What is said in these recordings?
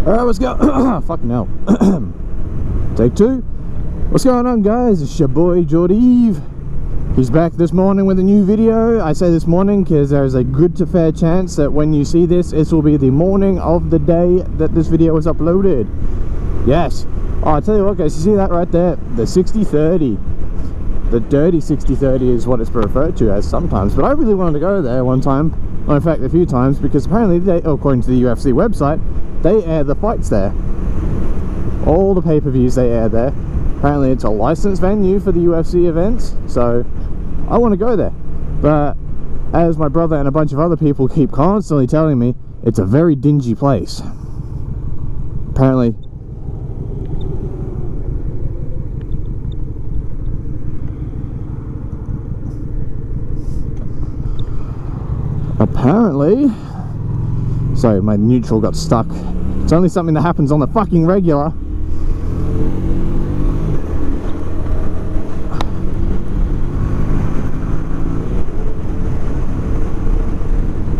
Alright, let's go. Fucking hell. Take two. What's going on, guys? It's your boy Jordeve. He's back this morning with a new video. I say this morning because there's a good to fair chance that when you see this, it will be the morning of the day that this video was uploaded. Yes. Oh, I tell you what, guys, you see that right there? The 60-30. The dirty 60-30 is what it's referred to as sometimes. But I really wanted to go there one time. Well, in fact, a few times, because apparently, according to the UFC website, they air the fights there. All the pay-per-views they air there. Apparently it's a licensed venue for the UFC events, so I want to go there. But as my brother and a bunch of other people keep constantly telling me, it's a very dingy place. Apparently sorry, my neutral got stuck. It's only something that happens on the fucking regular.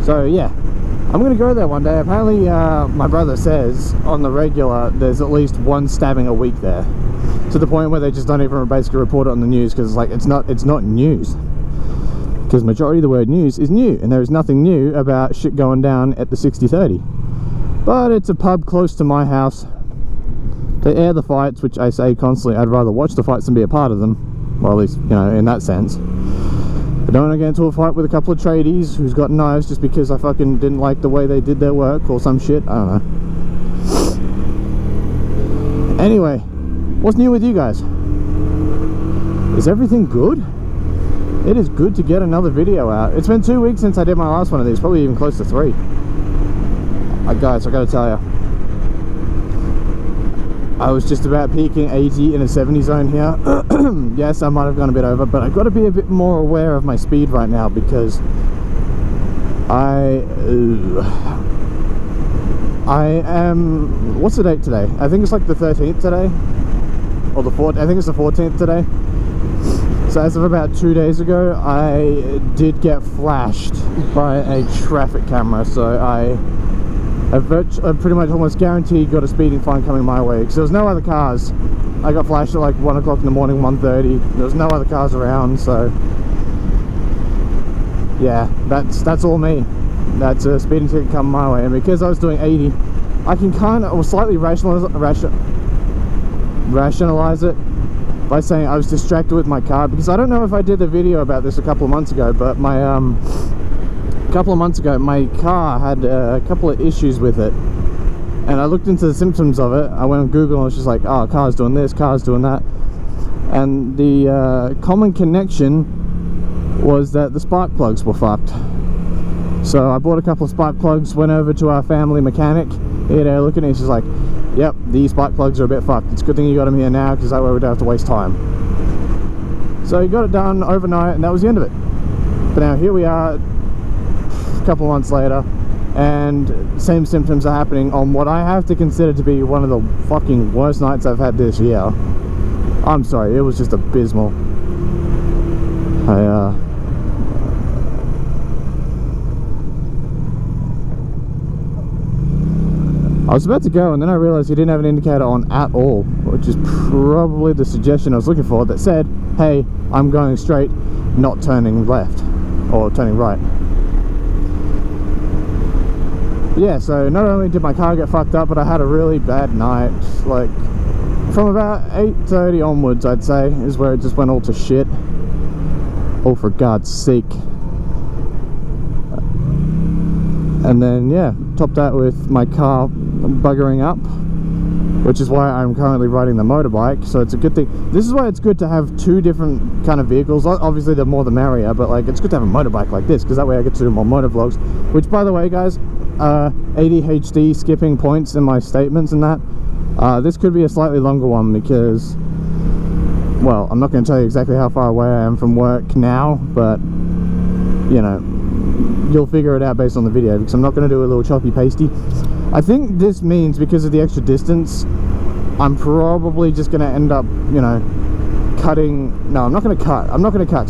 So yeah, I'm gonna go there one day. Apparently my brother says on the regular there's at least one stabbing a week there, to the point where they just don't even basically report it on the news, because like it's not news, because majority of the word news is new, and there is nothing new about shit going down at the 60-30. But it's a pub close to my house. They air the fights, which I say constantly I'd rather watch the fights than be a part of them, well, at least, you know, in that sense. I don't want to get into a fight with a couple of tradies who's got knives just because I fucking didn't like the way they did their work or some shit. I don't know. Anyway, what's new with you guys? Is everything good? It is good to get another video out. It's been 2 weeks since I did my last one of these, probably even close to 3. Guys, I gotta tell you, I was just about peaking 80 in a 70 zone here. Yes, I might have gone a bit over, but I've got to be a bit more aware of my speed right now, because I am, what's the date today? I think it's like the 13th today, or the 4th, I think it's the 14th today. So as of about 2 days ago, I did get flashed by a traffic camera, so I pretty much almost guaranteed got a speeding fine coming my way, because there was no other cars. I got flashed at like 1 o'clock in the morning, 1:30. There was no other cars around, so yeah, that's all me. That's a speeding ticket coming my way, and because I was doing 80, I can kind of, or slightly rationalize it by saying I was distracted with my car, because I don't know if I did a video about this a couple of months ago, but my my car had a couple of issues with it, and I looked into the symptoms of it. I went on Google and I was just like, oh, car's doing this, car's doing that, and the common connection was that the spark plugs were fucked. So I bought a couple of spark plugs, went over to our family mechanic. He had a look at it, and he's like, yep, these spark plugs are a bit fucked. It's a good thing you got them here now, because that way we don't have to waste time. So he got it done overnight, and that was the end of it. But now here we are, a couple of months later, and same symptoms are happening on what I have to consider to be one of the fucking worst nights I've had this year. I'm sorry, it was just abysmal. I was about to go, and then I realized he didn't have an indicator on at all, which is probably the suggestion I was looking for, that said, hey, I'm going straight, not turning left or turning right. Yeah, so not only did my car get fucked up, but I had a really bad night. Like, from about 8:30 onwards, I'd say, is where it just went all to shit. Oh, for God's sake. And then, yeah, topped that with my car buggering up, which is why I'm currently riding the motorbike. So it's a good thing. This is why it's good to have 2 different kind of vehicles. Obviously, the more the merrier, but like, it's good to have a motorbike like this, because that way I get to do more motor vlogs. Which, by the way, guys, ADHD skipping points in my statements and that, this could be a slightly longer one, because, well, I'm not going to tell you exactly how far away I am from work now, but you know, you'll figure it out based on the video, because I'm not going to do a little choppy pasty. I think this means, because of the extra distance, I'm probably just going to end up, you know, cutting. No, I'm not going to cut,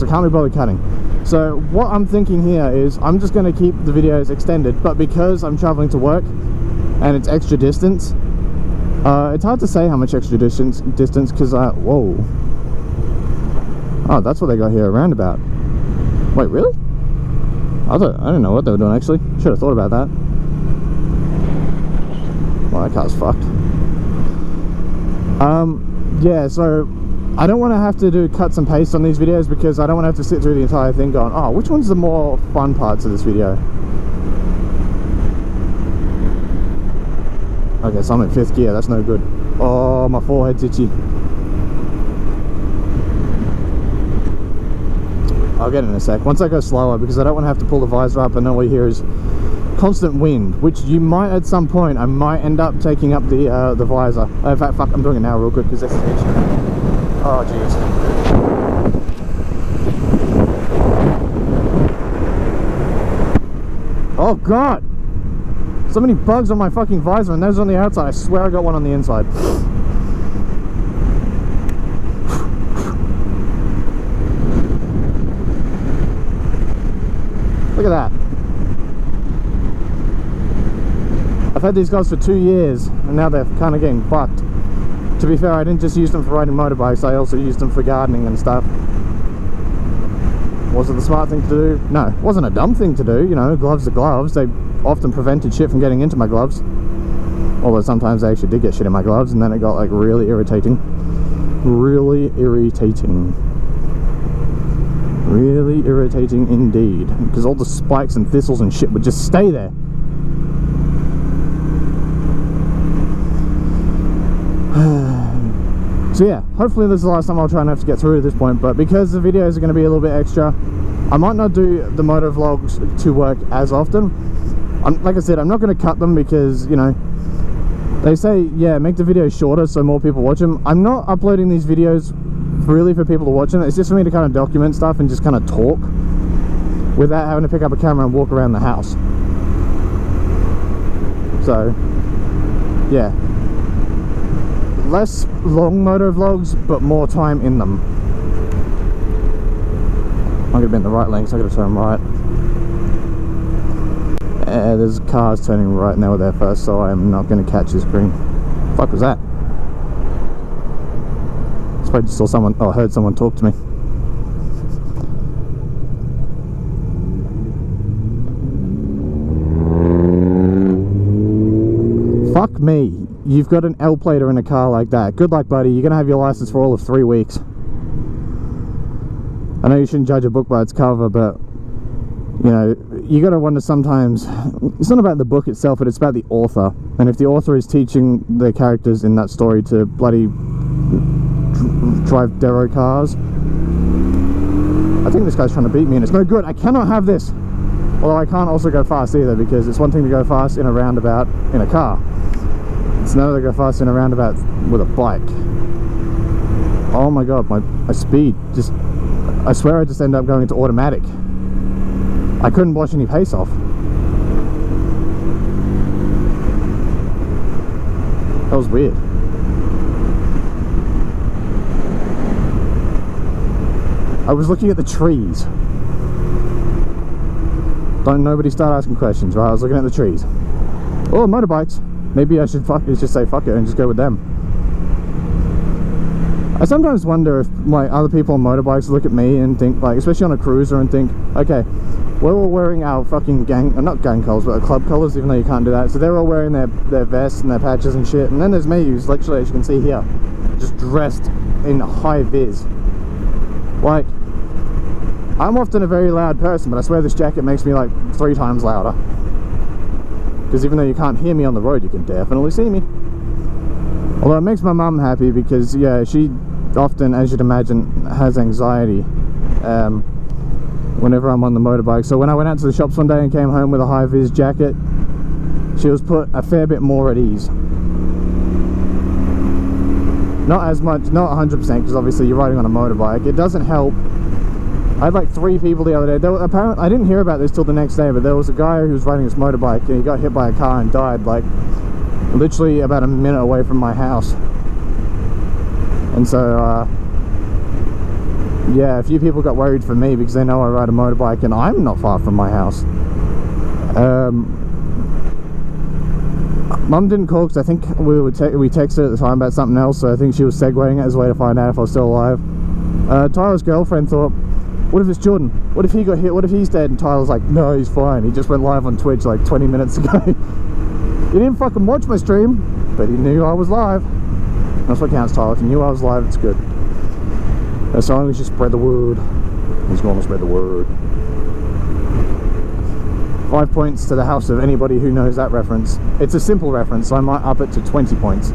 so I can't be bothered cutting. So what I'm thinking here is I'm just going to keep the videos extended, but because I'm traveling to work, and it's extra distance. It's hard to say how much extra distance because whoa. Oh, that's what they got here, a roundabout. Wait, really? I didn't know what they were doing actually. Should have thought about that. Well, that car's fucked. Yeah, so I don't want to have to do cuts and pastes on these videos because I don't want to have to sit through the entire thing going, oh, which one's the more fun parts of this video? Okay, so I'm in 5th gear, that's no good. Oh, my forehead's itchy. I'll get it in a sec. Once I go slower, because I don't want to have to pull the visor up and all we hear is constant wind, which you might at some point, I might end up taking up the visor. In fact, fuck, I'm doing it now real quick because this is itchy. Oh, jeez. Oh, God! So many bugs on my fucking visor, and those on the outside. I swear I got one on the inside. Look at that. I've had these guys for 2 years, and now they're kind of getting fucked. To be fair, I didn't just use them for riding motorbikes, I also used them for gardening and stuff. Was it the smart thing to do? No, it wasn't a dumb thing to do, you know, gloves are gloves. They often prevented shit from getting into my gloves. Although sometimes I actually did get shit in my gloves, and then it got like really irritating. Really irritating. Really irritating indeed. Because all the spikes and thistles and shit would just stay there. So yeah, hopefully this is the last time I'll try and have to get through at this point, but because the videos are going to be a little bit extra, I might not do the motor vlogs to work as often. Like I said, I'm not going to cut them because, you know, they say, yeah, make the videos shorter so more people watch them. I'm not uploading these videos really for people to watch them. It's just for me to kind of document stuff and just kind of talk without having to pick up a camera and walk around the house. So, yeah. Less long motor vlogs, but more time in them. I'm going to be in the right lane, so I'm going to turn right. There's cars turning right now there first, so I'm not going to catch this green. Fuck was that? I suppose I saw someone, oh, I heard someone talk to me. Fuck me. You've got an L plater in a car like that. Good luck, buddy. You're going to have your license for all of 3 weeks. I know you shouldn't judge a book by its cover, but, you know, you got to wonder sometimes, it's not about the book itself, but it's about the author. And if the author is teaching the characters in that story to bloody drive Dero cars, I think this guy's trying to beat me and it's no good. I cannot have this. Although I can't also go fast either, because it's one thing to go fast in a roundabout in a car. It's another to go fast in a roundabout with a bike. Oh my god, my speed just, I swear I just ended up going into automatic. I couldn't wash any pace off. That was weird. I was looking at the trees. Don't nobody start asking questions, right? I was looking at the trees. Oh, motorbikes. Maybe I should just say fuck it and just go with them. I sometimes wonder if like other people on motorbikes look at me and think, like, especially on a cruiser, and think, okay, we're all wearing our fucking not gang colours, but club colours, even though you can't do that. So they're all wearing their vests and their patches and shit. And then there's me, who's literally, as you can see here, just dressed in high vis. Like, I'm often a very loud person, but I swear this jacket makes me like 3 times louder. Because even though you can't hear me on the road, you can definitely see me. Although it makes my mum happy because, yeah, she often, as you'd imagine, has anxiety whenever I'm on the motorbike. So when I went out to the shops one day and came home with a high-vis jacket, she was put a fair bit more at ease. Not as much, not 100%, because obviously you're riding on a motorbike. It doesn't help. I had like 3 people the other day. There were, apparently, I didn't hear about this till the next day, but there was a guy who was riding his motorbike and he got hit by a car and died like literally about a minute away from my house. And so yeah, a few people got worried for me because they know I ride a motorbike and I'm not far from my house. Mum didn't call because I think we texted at the time about something else, so I think she was segueing it as a way to find out if I was still alive. Tyler's girlfriend thought, what if it's Jordan? What if he got hit? What if he's dead? And Tyler's like, no, he's fine. He just went live on Twitch like 20 minutes ago. He didn't fucking watch my stream, but he knew I was live. That's what counts, Tyler. If you knew I was live, it's good. As long as you spread the word. He's going to spread the word. 5 points to the house of anybody who knows that reference. It's a simple reference, so I might up it to 20 points.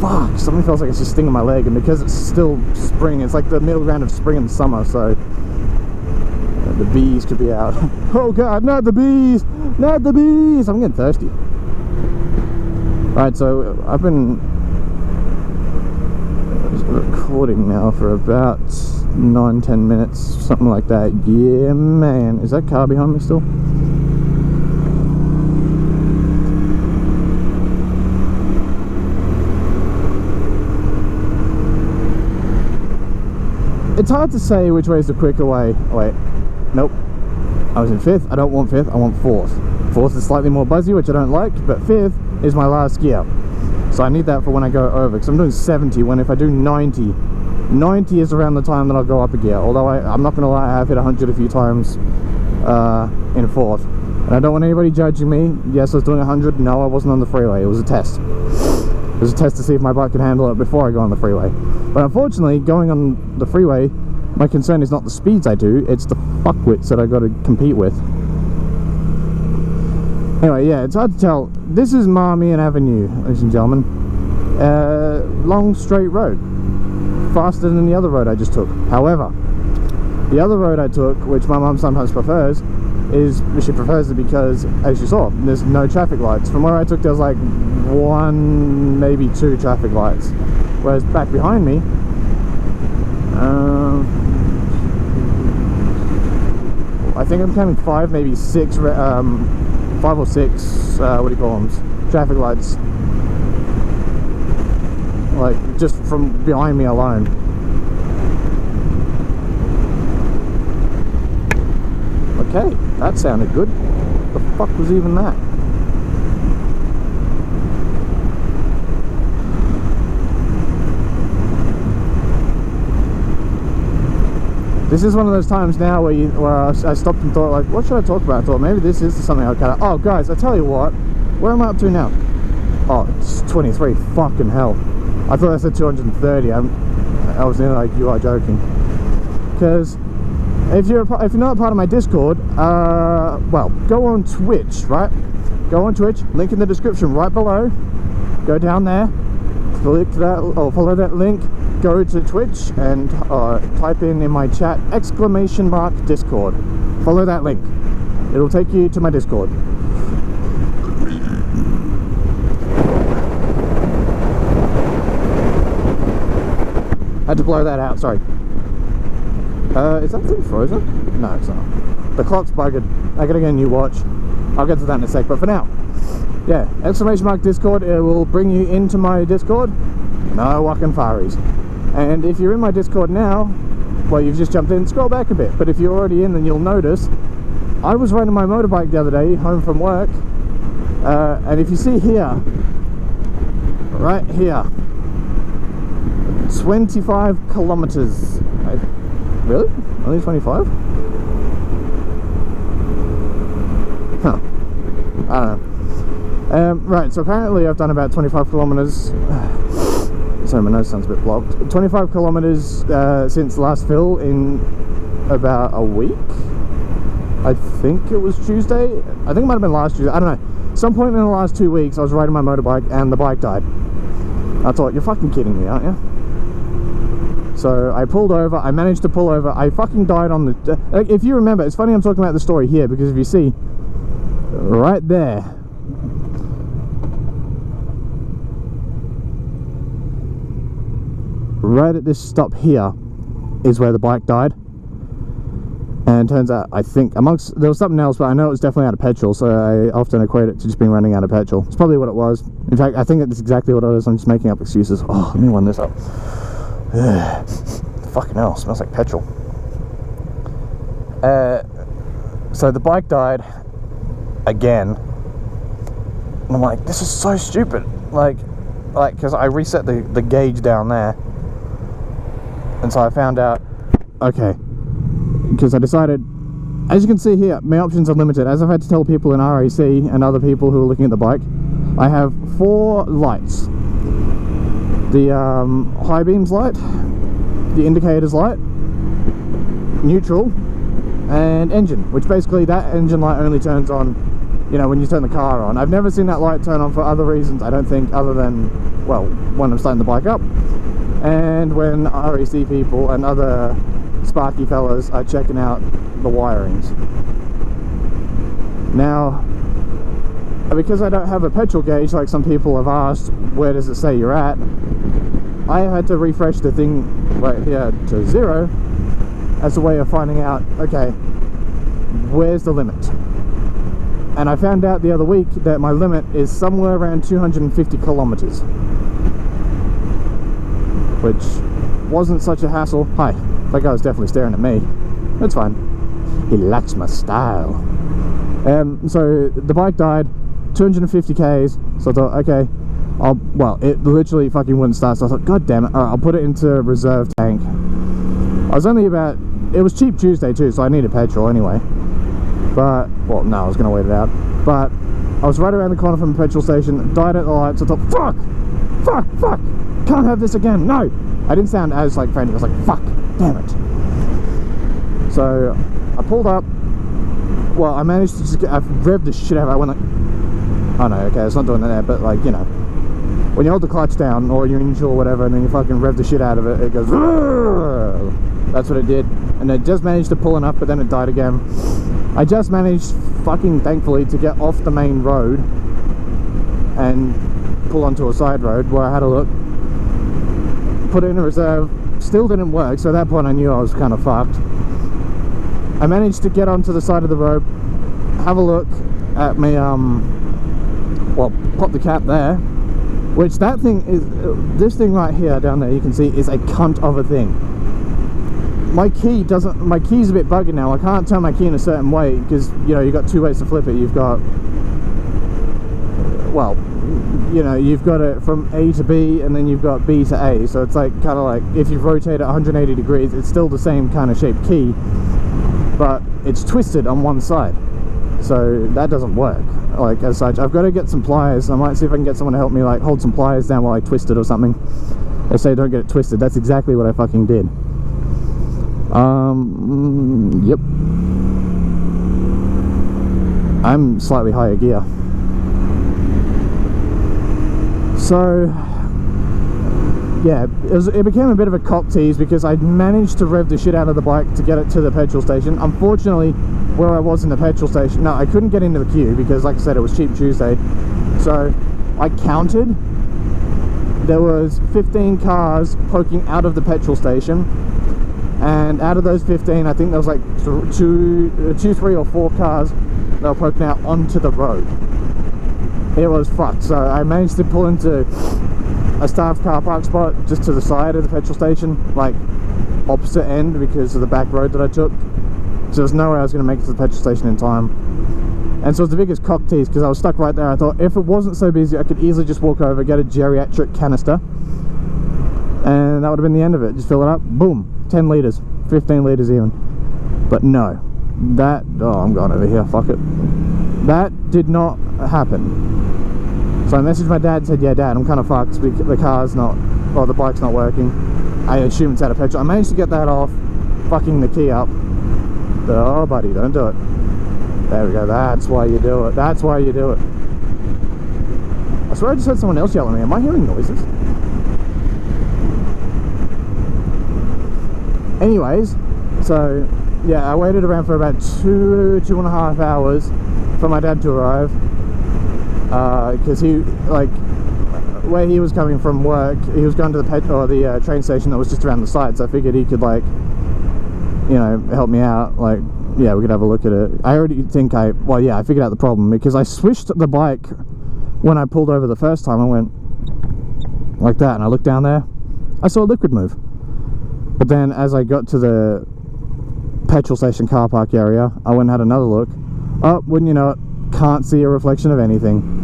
Fuck, something feels like it's just stinging my leg, and because it's still spring, it's like the middle ground of spring and summer, so the bees could be out. Oh god, not the bees! Not the bees! I'm getting thirsty. Right, so I've been recording now for about 9-10 minutes, something like that. Yeah, man. Is that car behind me still? It's hard to say which way is the quicker way. Oh, wait, nope. I was in 5th. I don't want 5th. I want 4th. 4th is slightly more buzzy, which I don't like, but 5th is my last gear. So I need that for when I go over, because I'm doing 70, when if I do 90, 90 is around the time that I'll go up a gear. Although I'm not going to lie, I have hit 100 a few times in 4th. And I don't want anybody judging me. Yes, I was doing 100. No, I wasn't on the freeway. It was a test. It was a test to see if my bike could handle it before I go on the freeway. But unfortunately, going on the freeway, my concern is not the speeds I do, it's the fuckwits that I got to compete with. Anyway, yeah, it's hard to tell. This is Marmion Avenue, ladies and gentlemen. Long straight road. Faster than the other road I just took. However, the other road I took, which my mum sometimes prefers, she prefers it because, as you saw, there's no traffic lights. From where I took, there was like 1, maybe 2 traffic lights. Whereas back behind me, I think I'm counting 5, maybe 6, 5 or 6, what do you call them, traffic lights. Like, just from behind me alone. Okay, that sounded good. The fuck was even that? This is one of those times now where I stopped and thought, like, what should I talk about? I thought maybe this is something I'll cut out. Oh, guys, I tell you what, where am I up to now? Oh, it's 23. Fucking hell! I thought I said 230. I was nearly like, you are joking. Because if you're not part of my Discord, well, go on Twitch, right? Go on Twitch. Link in the description right below. Go down there. Click that or follow that link. Go to Twitch and type in my chat !Discord. Follow that link. It'll take you to my Discord. Had to blow that out, sorry. Is that thing frozen? No, it's not. The clock's buggered. I gotta get a new watch. I'll get to that in a sec, but for now, yeah, !Discord. It will bring you into my Discord. No walking faries. And if you're in my Discord now, well, you've just jumped in, scroll back a bit. But if you're already in, then you'll notice I was riding my motorbike the other day home from work, and if you see here, right here, 25 kilometers. Really? Only 25? Huh. I don't know. Right, so apparently I've done about 25 kilometers. Sorry, my nose sounds a bit blocked. 25 kilometers since last fill in about a week. I think it was Tuesday. I think it might have been last Tuesday. I don't know. Some point in the last 2 weeks, I was riding my motorbike and the bike died. I thought, you're fucking kidding me, aren't you? So I pulled over. I managed to pull over. I fucking died on the... if you remember, it's funny I'm talking about the story here, because if you see, right there, right at this stop here is where the bike died. And turns out, I think, amongst, there was something else, but I know it was definitely out of petrol, so I often equate it to just being running out of petrol. It's probably what it was. In fact, I think that's exactly what it was. I'm just making up excuses. Oh, let me wind this up. Fucking hell, smells like petrol. So the bike died again. And I'm like, this is so stupid. Like, because I reset the gauge down there. And so I found out, okay, because I decided, as you can see here, my options are limited. As I've had to tell people in RAC and other people who are looking at the bike, I have 4 lights. The high beams light, the indicators light, neutral, and engine, which basically that engine light only turns on, you know, when you turn the car on. I've never seen that light turn on for other reasons, I don't think, other than, well, when I'm starting the bike up, and when RAC people and other sparky fellas are checking out the wirings. Now, because I don't have a petrol gauge like some people have asked, where does it say you're at, I had to refresh the thing right here to 0 as a way of finding out, okay, where's the limit? And I found out the other week that my limit is somewhere around 250 kilometers, which wasn't such a hassle. Hi, that guy was definitely staring at me. That's fine. He likes my style. So the bike died, 250 Ks, so I thought, okay, well, it literally fucking wouldn't start, so I thought, god damn it, alright, I'll put it into reserve tank. I was only about, it was cheap Tuesday too, so I needed petrol anyway. But, well, no, I was going to wait it out. But I was right around the corner from the petrol station, died at the lights, I thought, fuck, can't have this again, no! I didn't sound as, like, frantic, I was like, fuck, damn it. So, I pulled up, well, I managed to just get, I've revved the shit out of it, I went like, oh no, okay, it's not doing that, but like, you know, when you hold the clutch down, or you're inshore or whatever, and then you fucking rev the shit out of it, it goes, Rrr! That's what it did, and it just managed to pull enough, but then it died again. I just managed, fucking thankfully, to get off the main road, and pull onto a side road, where I had a look, put it in a reserve, still didn't work, so at that point I knew I was kind of fucked. I managed to get onto the side of the road, have a look at me, well, pop the cap there, which that thing is, this thing right here down there you can see is a cunt of a thing. My key's a bit buggy now. I can't turn my key in a certain way because, you know, you've got 2 ways to flip it. You've got, well, you know, you've got it from A to B and then you've got B to A, so it's like kind of like if you rotate it 180 degrees, it's still the same kind of shaped key, but it's twisted on one side, so that doesn't work. Like, as such, I've got to get some pliers. I might see if I can get someone to help me, like, hold some pliers down while I twist it or something. They say don't get it twisted. That's exactly what I fucking did. Yep. I'm slightly higher gear. So, yeah, it became a bit of a cock tease because I managed to rev the shit out of the bike to get it to the petrol station. Unfortunately, where I was in the petrol station, no, I couldn't get into the queue because, like I said, it was cheap Tuesday. So I counted, there was 15 cars poking out of the petrol station, and out of those 15, I think there was like two, 3 or 4 cars that were poking out onto the road. It was fucked. So I managed to pull into a staff car park spot just to the side of the petrol station, like opposite end because of the back road that I took. So there's no way I was going to make it to the petrol station in time. And so it was the biggest cock tease because I was stuck right there. I thought if it wasn't so busy, I could easily just walk over, get a geriatric canister, and that would have been the end of it. Just fill it up, boom, 10 litres, 15 litres even. But no, that, oh, I'm going over here, fuck it. That did not happen. So I messaged my dad and said, yeah, Dad, I'm kind of fucked. The car's not, or the bike's not working. I assume it's out of petrol. I managed to get that off, fucking the key up. Oh, buddy, don't do it. There we go. That's why you do it. That's why you do it. I swear I just heard someone else yell at me. Am I hearing noises? Anyways, so yeah, I waited around for about 2.5 hours for my dad to arrive. Because he, like, where he was coming from work, he was going to the train station that was just around the side. So I figured he could, like, you know, help me out. Like, yeah, we could have a look at it. I already think I figured out the problem because I switched the bike when I pulled over the first time. I went like that and I looked down there, I saw a liquid move. But then as I got to the petrol station car park area, I went and had another look. Oh, wouldn't you know it, can't see a reflection of anything.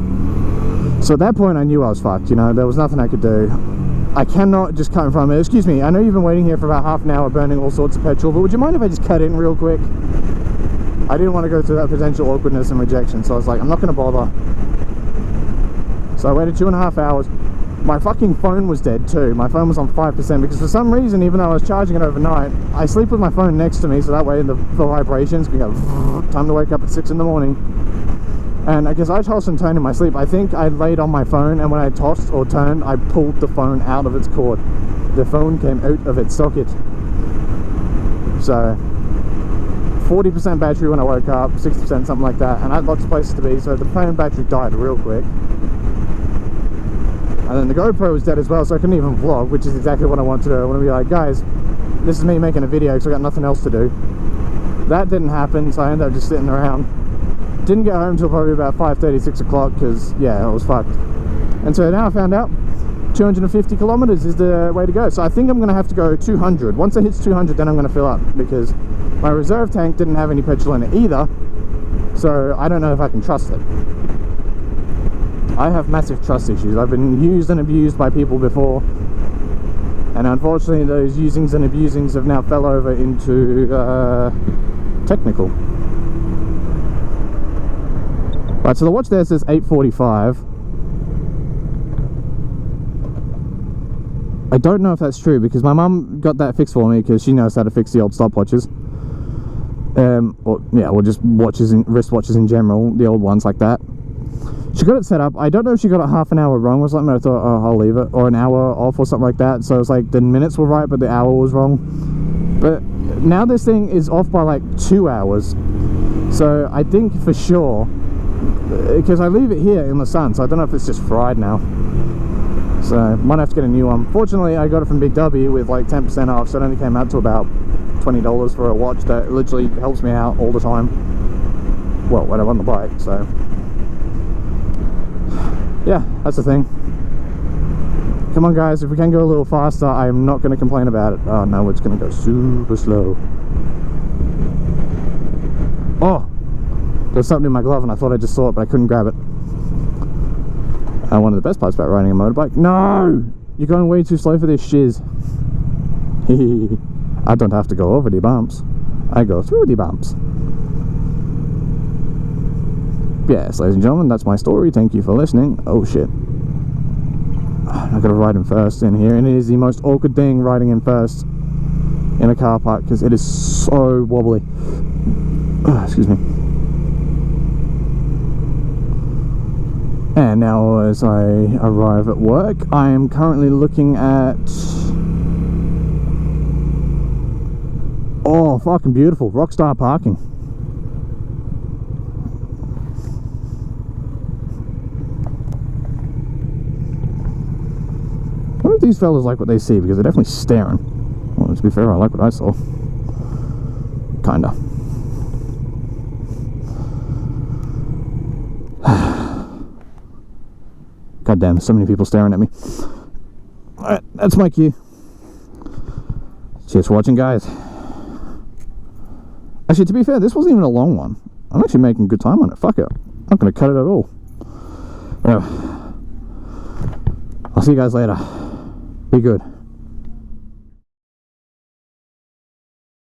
So at that point I knew I was fucked, you know, there was nothing I could do. I cannot just cut in front of it. Excuse me, I know you've been waiting here for about half an hour burning all sorts of petrol, but would you mind if I just cut in real quick? I didn't want to go through that potential awkwardness and rejection, so I was like, I'm not going to bother. So I waited 2.5 hours. My fucking phone was dead too. My phone was on 5% because for some reason, even though I was charging it overnight, I sleep with my phone next to me, so that way the vibrations can go, time to wake up at 6 in the morning. And I guess I tossed and turned in my sleep. I think I laid on my phone, and when I tossed or turned, I pulled the phone out of its cord. The phone came out of its socket. So 40% battery when I woke up, 60%, something like that, and I had lots of places to be, so the phone battery died real quick. And then the GoPro was dead as well, so I couldn't even vlog, which is exactly what I want to do. I want to be like, guys, this is me making a video because I got nothing else to do. That didn't happen, so I ended up just sitting around. Didn't get home until probably about 5:30, 6 o'clock, because, yeah, I was fucked. And so now I found out 250 kilometers is the way to go. So I think I'm going to have to go 200. Once it hits 200, then I'm going to fill up, because my reserve tank didn't have any petrol in it either. So I don't know if I can trust it. I have massive trust issues. I've been used and abused by people before, and unfortunately those usings and abusings have now fell over into technical. Right, so the watch there says 8:45. I don't know if that's true, because my mum got that fixed for me because she knows how to fix the old stopwatches. Or just watches, wristwatches in general, the old ones like that. She got it set up. I don't know if she got it half an hour wrong or something. I thought, oh, I'll leave it, or an hour off or something like that. So it's like the minutes were right, but the hour was wrong. But now this thing is off by like 2 hours. So I think for sure, because I leave it here in the sun, so I don't know if it's just fried now. So I might have to get a new one. Fortunately, I got it from Big W with like 10% off, so it only came out to about $20 for a watch that literally helps me out all the time. Well, when I'm on the bike, so yeah, that's the thing. Come on guys, if we can go a little faster, I'm not going to complain about it. Oh no, it's going to go super slow. Oh, there's something in my glove and I thought I just saw it, but I couldn't grab it. One of the best parts about riding a motorbike. No! You're going way too slow for this shiz. I don't have to go over the bumps. I go through the bumps. Yes, ladies and gentlemen, that's my story. Thank you for listening. Oh shit. I gotta ride in first in here, and it is the most awkward thing riding in first in a car park because it is so wobbly. Excuse me. And now as I arrive at work, I am currently looking at... oh, fucking beautiful. Rockstar parking. I wonder if these fellas like what they see, because they're definitely staring. Well, to be fair, I like what I saw. Kinda. God damn, so many people staring at me. Alright, that's my cue. Cheers for watching, guys. Actually, to be fair, this wasn't even a long one. I'm actually making good time on it. Fuck it. I'm not going to cut it at all. Well, I'll see you guys later. Be good.